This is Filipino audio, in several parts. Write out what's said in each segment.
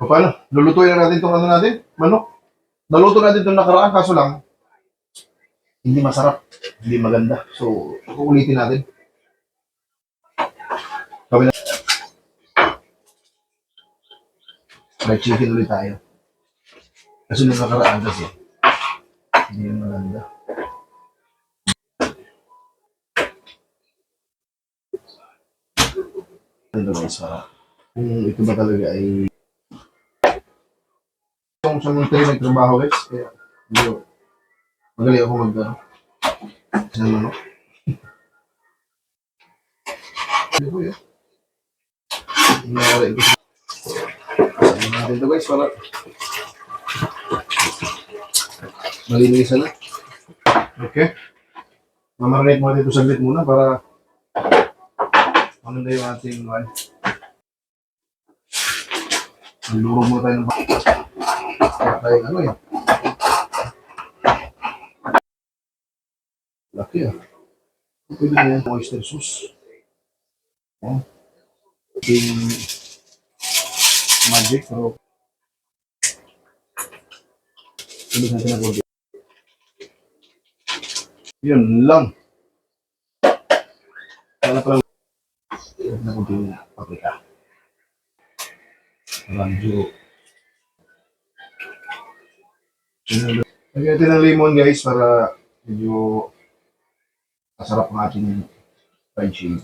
O paano? Lulutuin na natin itong ano natin, manok. Naluto natin itong nakaraan, kaso lang, hindi masarap, hindi maganda. So, uulitin natin. Gawin na. Fried chicken ulit tayo. Kasi nung nakaraan kasi, hindi yung maganda. Ito guys, kung ito ba talaga ay yung sa mga tayo nagtrabaho guys, kaya medyo magaling ako mag-ano. Sa manok. Hindi ko yun. Nangyari ito. Sabi natin ito guys, para malinisan na. Okay. Mamarinate mo dito saglit muna para ano na yung ating one. Lurog mo tayo ng para tayo ano eh. Laki ah. Pwede na yan oyster sauce. Oh. Yung magic pero pwede natin na konti. Yun lang. Wala pa lang. Pwede na konti yung paprika. Radyo. Lagyan natin ng lemon guys para medyo masarap ang ating fried chicken.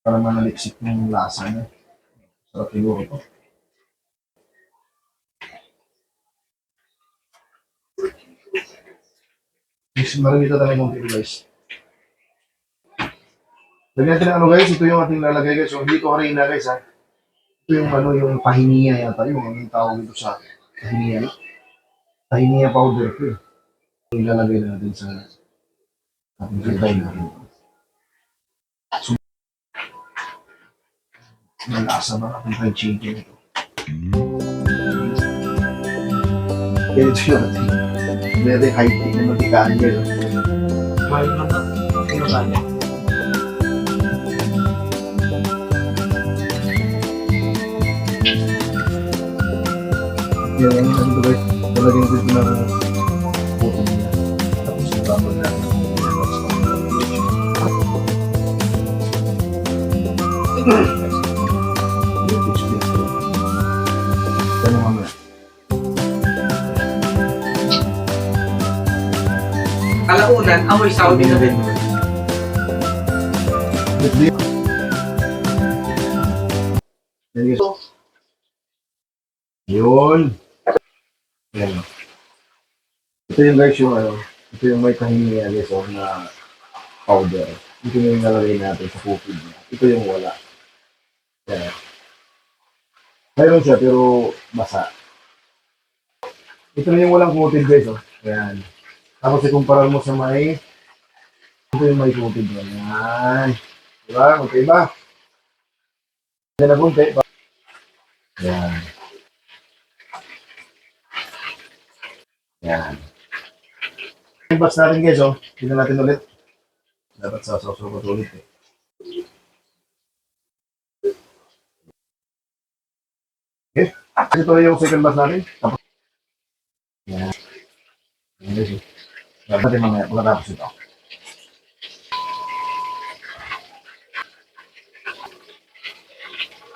Para manaliksik yung lasa niya. Sarap siguro ito. Marami ito talaga yung pito guys. Lagyan natin ng ano guys, ito yung ating lalagay guys. So dito ka rin na guys ha. Ito yung ano, yung tahiniya yata. Yung anong tawag ito sa tahiniya. Tahiniya powder ito eh. Yung lalagay natin sa ating kitay natin. So, malasa ba ating fried chicken ito. Kaya ito yung ating very high-tech na matikaan guys. Mahal na ba? Sino ba niya? Yan, ano guys, talagyan dito na puto niya. Tapos yung babag natin. Ganun mamaya. Kalaunan, amoy Saudi na rin. Yun. Yan. Ito yung guys yung ano, ito yung may tahiniya guys na powder. Ito yung nalagay natin sa cookie niya. Ito yung wala. Yan. Mayroon siya pero basa. Ito na yung walang coated guys oh. Yan. Tapos ikumpara mo sa may ito yung may coated yan. Yan. Diba? Okay ba? Yan na kunti. Yan. Yan. Yung batch natin guys oh. Tignan natin ulit. Dapat sasawsaw ko ulit eh. Okay. Ito na yung second batch natin. Tapos. Yan. Yan guys oh. Dapat natin mamaya pagkatapos ito.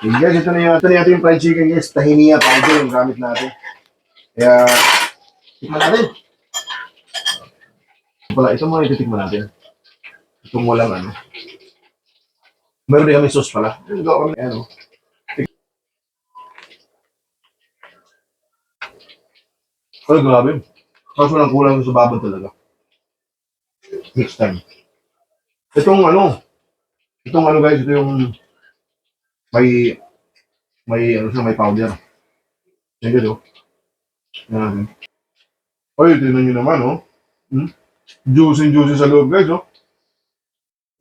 Okay guys, ito na yung fried chicken guys. Tahiniya powder yung gamit natin. Kaya, tikman natin. Pala, ito muna ititikman natin. Itong walang ano. Meron din kami sauce pala. Gawa kami ano. Ay, grabe. Kaso lang kulang sa babad talaga. Next time. Itong ano guys, ito yung may ano siya, may powder. Yan guys, oh. Yan. Ay, tingnan nyo naman, oh. Juicy sa loob, guys, oh.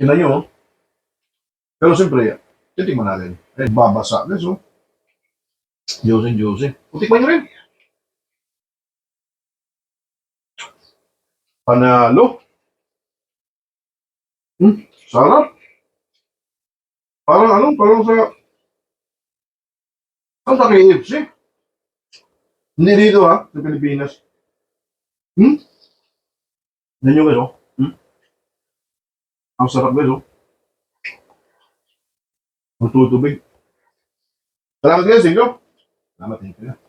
Tingnan nyo, oh. Pero siyempre, titikman natin. Ay, babasa, guys, oh. Juicy. Tikman nyo rin. Panalo. Sarap. Parang ano, parang sa KFC. Hindi dito ha, sa Pilipinas. Hmm? Yan yung guys, oh. Hmm? Ang sarap guys, oh. Ang tutubig. Salamat guys, thank you. Salamat, thank you.